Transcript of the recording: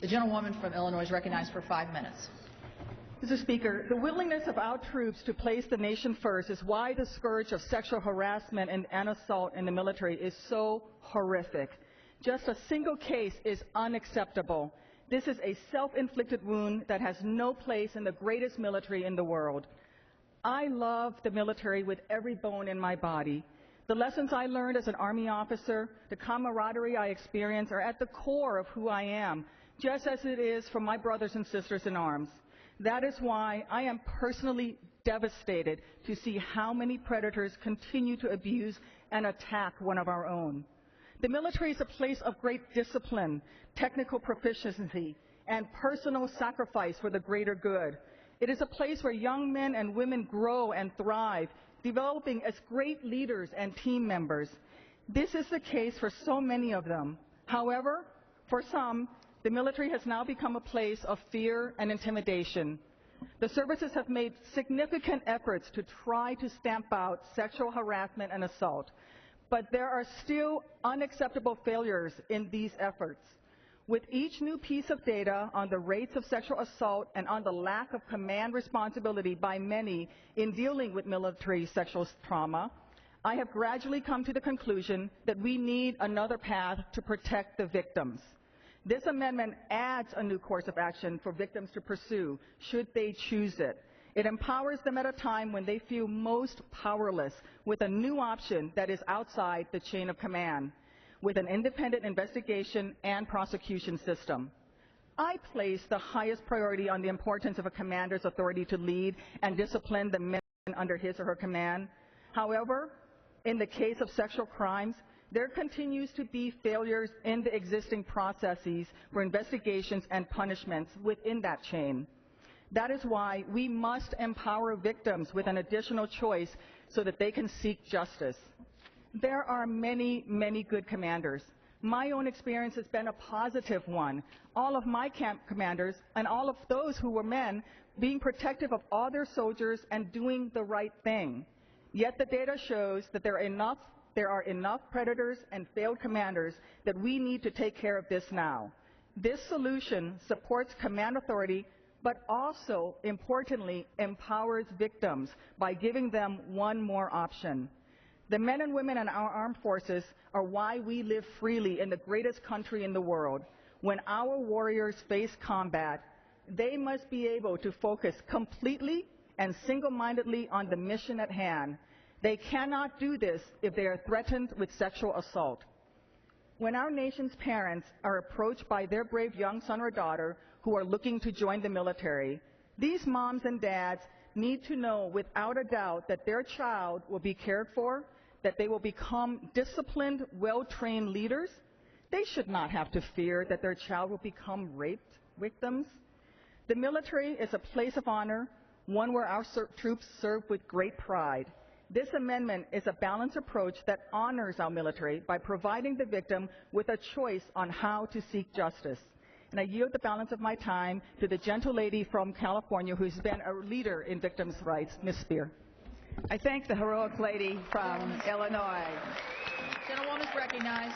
The gentlewoman from Illinois is recognized for 5 minutes. Mr. Speaker, the willingness of our troops to place the nation first is why the scourge of sexual harassment and assault in the military is so horrific. Just a single case is unacceptable. This is a self-inflicted wound that has no place in the greatest military in the world. I love the military with every bone in my body. The lessons I learned as an Army officer, the camaraderie I experienced are at the core of who I am, just as it is for my brothers and sisters in arms. That is why I am personally devastated to see how many predators continue to abuse and attack one of our own. The military is a place of great discipline, technical proficiency, and personal sacrifice for the greater good. It is a place where young men and women grow and thrive, developing as great leaders and team members. This is the case for so many of them. However, for some, the military has now become a place of fear and intimidation. The services have made significant efforts to try to stamp out sexual harassment and assault, but there are still unacceptable failures in these efforts. With each new piece of data on the rates of sexual assault and on the lack of command responsibility by many in dealing with military sexual trauma, I have gradually come to the conclusion that we need another path to protect the victims. This amendment adds a new course of action for victims to pursue, should they choose it. It empowers them at a time when they feel most powerless, with a new option that is outside the chain of command, with an independent investigation and prosecution system. I place the highest priority on the importance of a commander's authority to lead and discipline the men under his or her command. However, in the case of sexual crimes, there continues to be failures in the existing processes for investigations and punishments within that chain. That is why we must empower victims with an additional choice so that they can seek justice. There are many, many good commanders. My own experience has been a positive one. All of my camp commanders and all of those who were men being protective of all their soldiers and doing the right thing. Yet the data shows that there are enough predators and failed commanders that we need to take care of this now. This solution supports command authority, but also, importantly, empowers victims by giving them one more option. The men and women in our armed forces are why we live freely in the greatest country in the world. When our warriors face combat, they must be able to focus completely and single-mindedly on the mission at hand. They cannot do this if they are threatened with sexual assault. When our nation's parents are approached by their brave young son or daughter who are looking to join the military, these moms and dads need to know without a doubt that their child will be cared for, that they will become disciplined, well-trained leaders. They should not have to fear that their child will become rape victims. The military is a place of honor, one where our troops serve with great pride. This amendment is a balanced approach that honors our military by providing the victim with a choice on how to seek justice. And I yield the balance of my time to the gentle lady from California who's been a leader in victims' rights, Ms. Spear. I thank the heroic lady from Illinois. Gentlewoman is recognized.